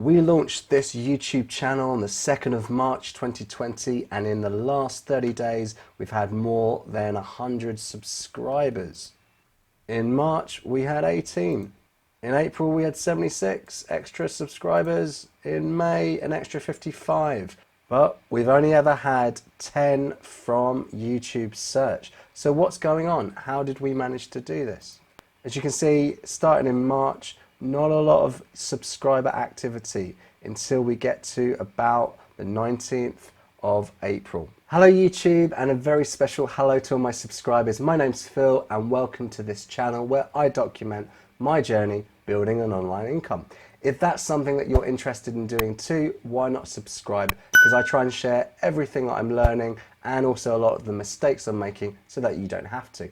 We launched this YouTube channel on the 2nd of March 2020, and in the last 30 days we've had more than 100 subscribers. In March we had 18. In April we had 76 extra subscribers. In May an extra 55. But we've only ever had 10 from YouTube search. So what's going on? How did we manage to do this? As you can see, starting in March, not a lot of subscriber activity until we get to about the 19th of April. Hello YouTube, and a very special hello to all my subscribers. My name's Phil and welcome to this channel where I document my journey building an online income. If that's something that you're interested in doing too, why not subscribe? Because I try and share everything that I'm learning and also a lot of the mistakes I'm making so that you don't have to.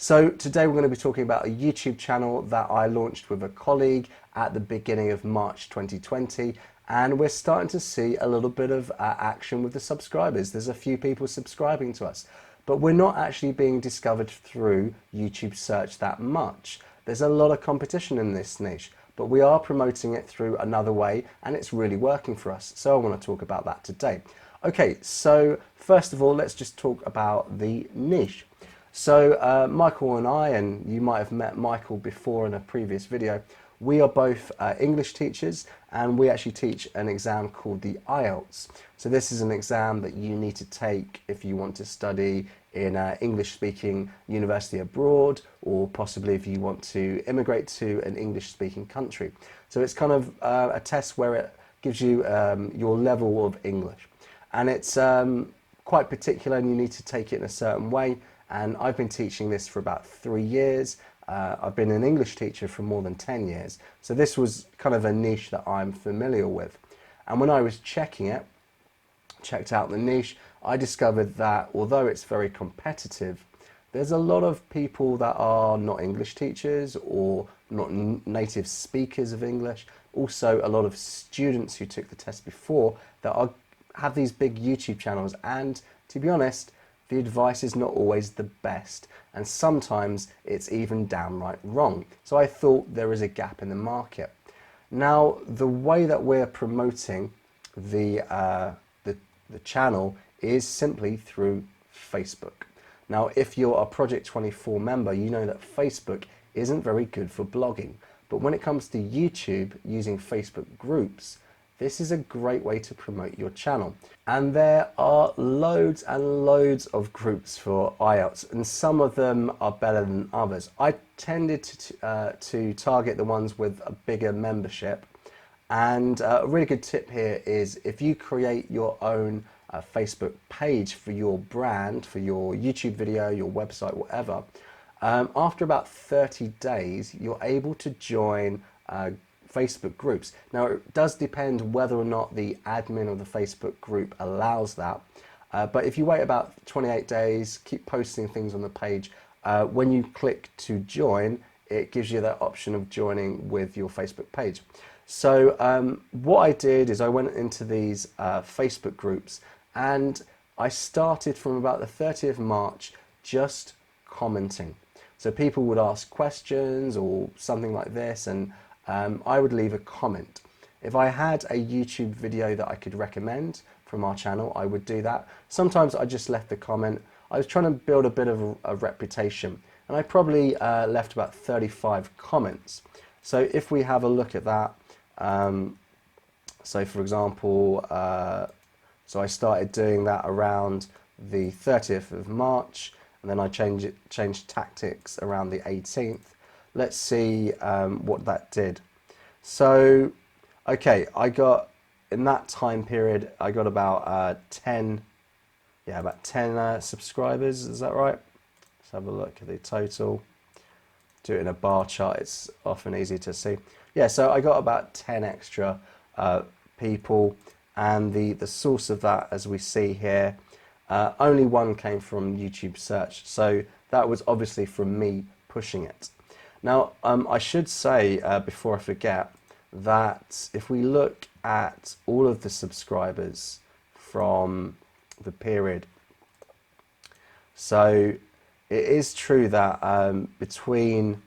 So today we're going to be talking about a YouTube channel that I launched with a colleague at the beginning of March 2020, and we're starting to see a little bit of action with the subscribers. There's a few people subscribing to us, but we're not actually being discovered through YouTube search that much. There's a lot of competition in this niche, but we are promoting it through another way and it's really working for us. So I want to talk about that today. Okay, so first of all, let's just talk about the niche. So Michael and I, and you might have met Michael before in a previous video, we are both English teachers, and we actually teach an exam called the IELTS. So this is an exam that you need to take if you want to study in an English-speaking university abroad, or possibly if you want to immigrate to an English-speaking country. So it's kind of a test where it gives you your level of English. And it's quite particular, and you need to take it in a certain way. And I've been teaching this for about 3 years. I've been an English teacher for more than 10 years. So this was kind of a niche that I'm familiar with. And when I was checked out the niche, I discovered that although it's very competitive, there's a lot of people that are not English teachers or not native speakers of English. Also a lot of students who took the test before that have these big YouTube channels, and to be honest, the advice is not always the best, and sometimes it's even downright wrong. So I thought there is a gap in the market. Now, the way that we're promoting the channel is simply through Facebook. Now, if you're a Project 24 member, you know that Facebook isn't very good for blogging. But when it comes to YouTube, using Facebook groups, this is a great way to promote your channel. And there are loads and loads of groups for IELTS, and some of them are better than others. I tended to target the ones with a bigger membership. And a really good tip here is if you create your own Facebook page for your brand, for your YouTube video, your website, whatever, after about 30 days, you're able to join Facebook groups. Now, it does depend whether or not the admin of the Facebook group allows that. But if you wait about 28 days, keep posting things on the page, when you click to join, it gives you that option of joining with your Facebook page. So what I did is I went into these Facebook groups, and I started from about the 30th of March just commenting. So people would ask questions or something like this, and I would leave a comment. If I had a YouTube video that I could recommend from our channel, I would do that. Sometimes I just left the comment. I was trying to build a bit of a reputation, and I probably left about 35 comments. So if we have a look at that, so for example, so I started doing that around the 30th of March, and then I changed tactics around the 18th. Let's see what that did. So, okay, in that time period, I got about 10 subscribers, is that right? Let's have a look at the total. Do it in a bar chart, it's often easy to see. Yeah, so I got about 10 extra people, and the source of that, as we see here, only one came from YouTube search. So that was obviously from me pushing it. Now, I should say, before I forget, that if we look at all of the subscribers from the period, so it is true that between,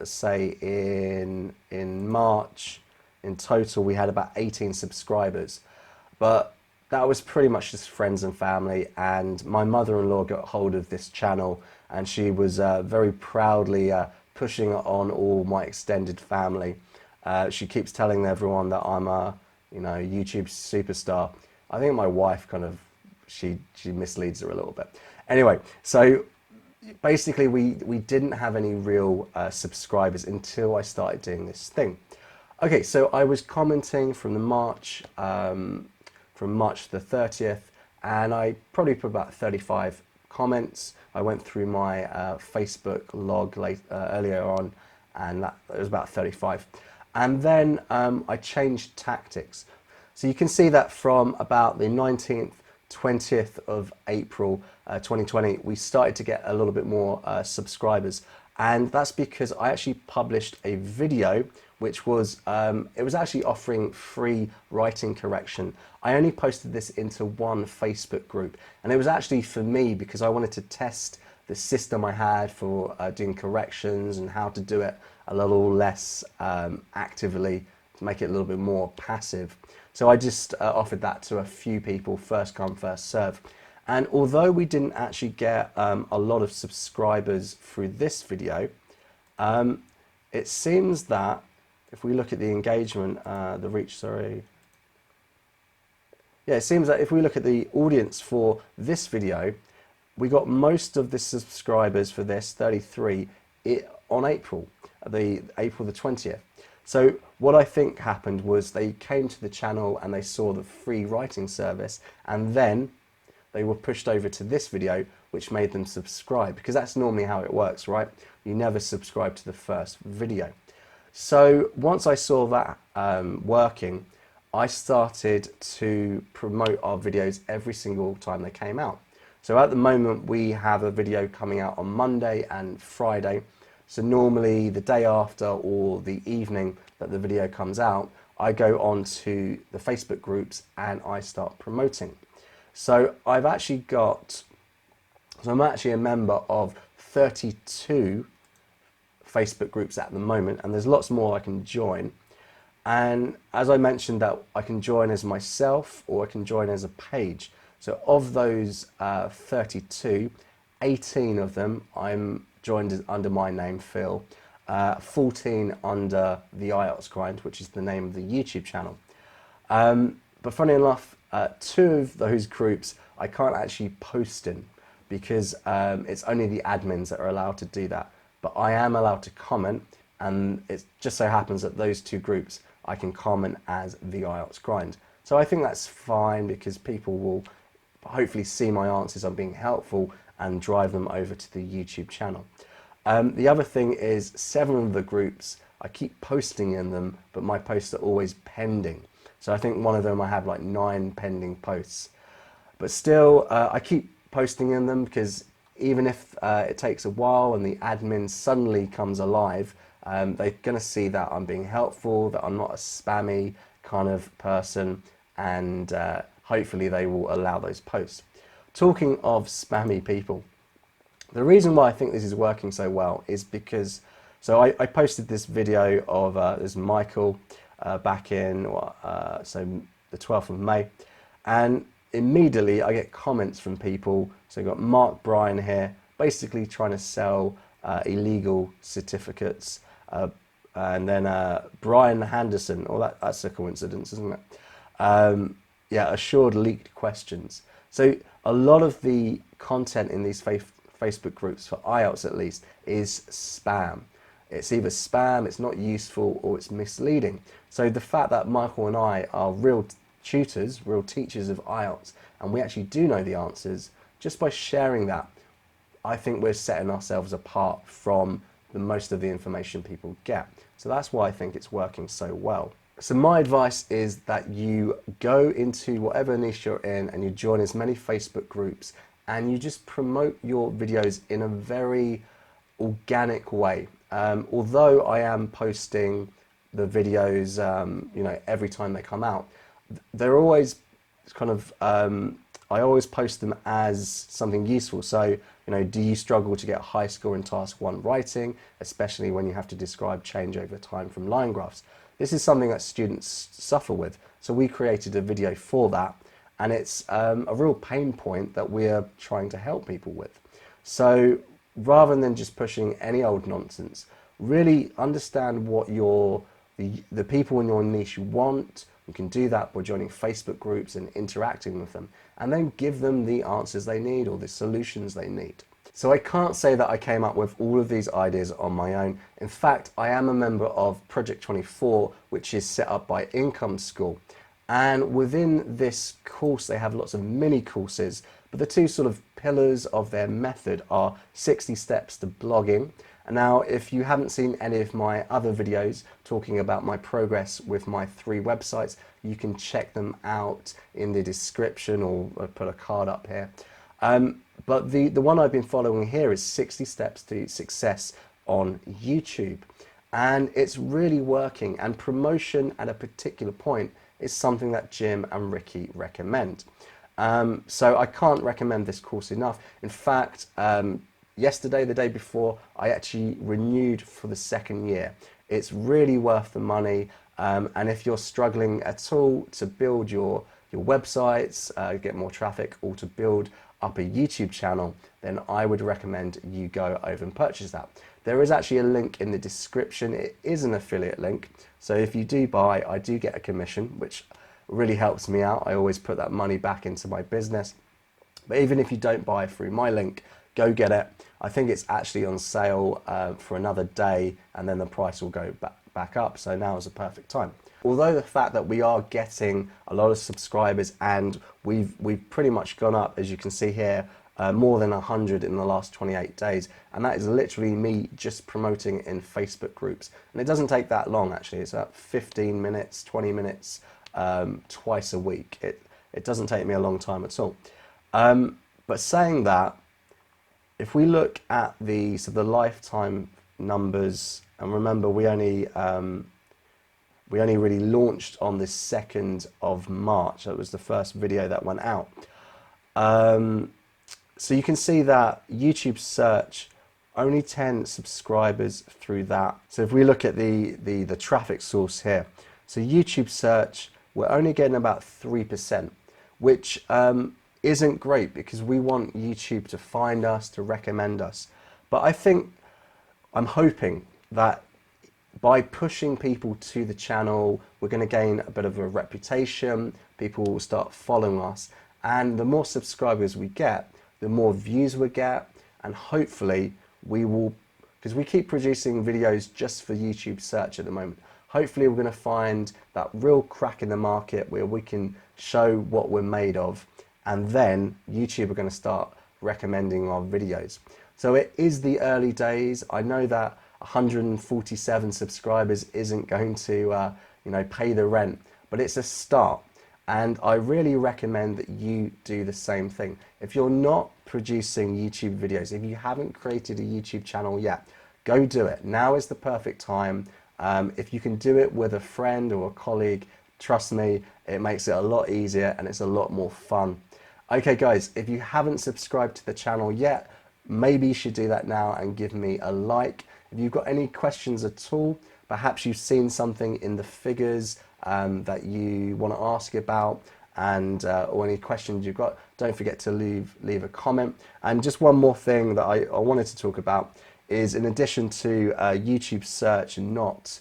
say, in March in total we had about 18 subscribers, but that was pretty much just friends and family. And my mother-in-law got hold of this channel, and she was very proudly pushing it on all my extended family. She keeps telling everyone that I'm a, YouTube superstar. I think my wife kind of, she misleads her a little bit. Anyway, so basically we didn't have any real subscribers until I started doing this thing. Okay, so I was commenting from March the 30th, and I probably put about 35 comments. I went through my Facebook log earlier on, and that was about 35. And then I changed tactics. So you can see that from about the 19th, 20th of April 2020, we started to get a little bit more subscribers. And that's because I actually published a video which was, it was actually offering free writing correction. I only posted this into one Facebook group, and it was actually for me because I wanted to test the system I had for doing corrections and how to do it a little less actively, to make it a little bit more passive. So I just offered that to a few people, first come, first serve. And although we didn't actually get a lot of subscribers through this video, it seems that if we look at the engagement, the reach, sorry. Yeah, it seems that if we look at the audience for this video, we got most of the subscribers for this, 33, on April the 20th. So what I think happened was they came to the channel and they saw the free writing service, and then they were pushed over to this video, which made them subscribe, because that's normally how it works, right? You never subscribe to the first video. So once I saw that working, I started to promote our videos every single time they came out. So at the moment we have a video coming out on Monday and Friday. So normally the day after or the evening that the video comes out, I go on to the Facebook groups and I start promoting. So I'm actually a member of 32 Facebook groups at the moment, and there's lots more I can join. And as I mentioned, that I can join as myself or I can join as a page. So of those 32, 18 of them I'm joined under my name, Phil, 14 under the IELTS Grind, which is the name of the YouTube channel. But funny enough, 2 of those groups I can't actually post in because it's only the admins that are allowed to do that. But I am allowed to comment, and it just so happens that those 2 groups I can comment as the IELTS Grind. So I think that's fine because people will hopefully see my answers, I'm being helpful, and drive them over to the YouTube channel. The other thing is 7 of the groups, I keep posting in them, but my posts are always pending. So I think one of them I have like 9 pending posts. But still, I keep posting in them because even if it takes a while and the admin suddenly comes alive, they're going to see that I'm being helpful, that I'm not a spammy kind of person, and hopefully they will allow those posts. Talking of spammy people, the reason why I think this is working so well is because, so I posted this video of this Michael back in so the 12th of May, and immediately I get comments from people. So I've got Mark Bryan here, basically trying to sell illegal certificates, and then Brian Henderson, that's a coincidence, isn't it? Yeah, assured leaked questions. So a lot of the content in these Facebook groups, for IELTS at least, is spam. It's either spam, it's not useful, or it's misleading. So the fact that Michael and I are real tutors, real teachers of IELTS, and we actually do know the answers, just by sharing that, I think we're setting ourselves apart from most of the information people get. So that's why I think it's working so well. So my advice is that you go into whatever niche you're in and you join as many Facebook groups and you just promote your videos in a very organic way. Although I am posting the videos, every time they come out, they're always kind of, I always post them as something useful. So, do you struggle to get a high score in task 1 writing, especially when you have to describe change over time from line graphs? this is something that students suffer with. So we created a video for that, and it's a real pain point that we're trying to help people with. So rather than just pushing any old nonsense, really understand what the people in your niche want. You can do that by joining Facebook groups and interacting with them, and then give them the answers they need or the solutions they need. So I can't say that I came up with all of these ideas on my own. In fact, I am a member of Project 24, which is set up by Income School. And within this course, they have lots of mini courses, but the two sort of pillars of their method are 60 steps to blogging. And now, if you haven't seen any of my other videos talking about my progress with my 3 websites, you can check them out in the description, or I'll put a card up here. But the one I've been following here is 60 steps to success on YouTube. And it's really working, and promotion at a particular point is something that Jim and Ricky recommend. So I can't recommend this course enough. In fact, yesterday, the day before, I actually renewed for the 2nd year. It's really worth the money. And if you're struggling at all to build your websites, get more traffic, or to build up a YouTube channel, then I would recommend you go over and purchase that. There is actually a link in the description. It is an affiliate link. So if you do buy, I do get a commission, which really helps me out. I always put that money back into my business. But even if you don't buy through my link, go get it. I think it's actually on sale for another day, and then the price will go back up. So now is a perfect time. Although the fact that we are getting a lot of subscribers, and we've pretty much gone up, as you can see here, more than 100 in the last 28 days. And that is literally me just promoting in Facebook groups. And it doesn't take that long, actually. It's about 15 minutes, 20 minutes, twice a week. It doesn't take me a long time at all. But saying that, if we look at the lifetime numbers, and remember we only really launched on the 2nd of March. That was the first video that went out. So you can see that YouTube search, only 10 subscribers through that. So if we look at the traffic source here, so YouTube search, we're only getting about 3%, which isn't great, because we want YouTube to find us, to recommend us. But I'm hoping that by pushing people to the channel, we're going to gain a bit of a reputation. People will start following us, and the more subscribers we get, the more views we get, and hopefully we will, because we keep producing videos just for YouTube search at the moment. Hopefully we're going to find that real crack in the market where we can show what we're made of, and then YouTube are going to start recommending our videos. So it is the early days. I know that 147 subscribers isn't going to pay the rent, but it's a start. And I really recommend that you do the same thing. If you're not producing YouTube videos, if you haven't created a YouTube channel yet, go do it. Now is the perfect time. If you can do it with a friend or a colleague, trust me, it makes it a lot easier and it's a lot more fun. Okay guys, if you haven't subscribed to the channel yet, maybe you should do that now and give me a like. If you've got any questions at all, perhaps you've seen something in the figures that you want to ask about, and or any questions you've got, don't forget to leave a comment. And just one more thing that I wanted to talk about is, in addition to YouTube search not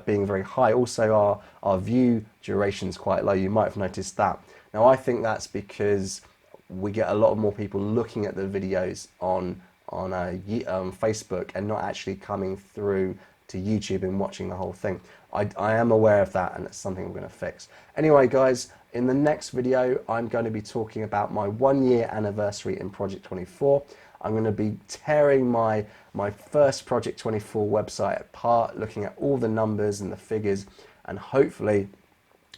being very high, also our view duration is quite low. You might have noticed that. Now I think that's because we get a lot more people looking at the videos on Facebook and not actually coming through to YouTube and watching the whole thing. I am aware of that, and it's something we're going to fix. Anyway guys, in the next video I'm going to be talking about my 1-year anniversary in Project 24. I'm going to be tearing my first Project 24 website apart, looking at all the numbers and the figures, and hopefully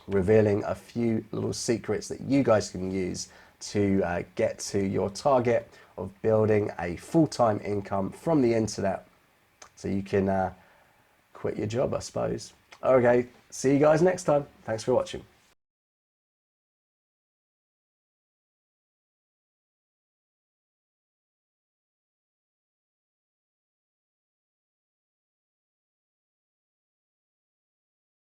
revealing a few little secrets that you guys can use to get to your target of building a full-time income from the internet, so you can quit your job, I suppose. Okay, see you guys next time. Thanks for watching.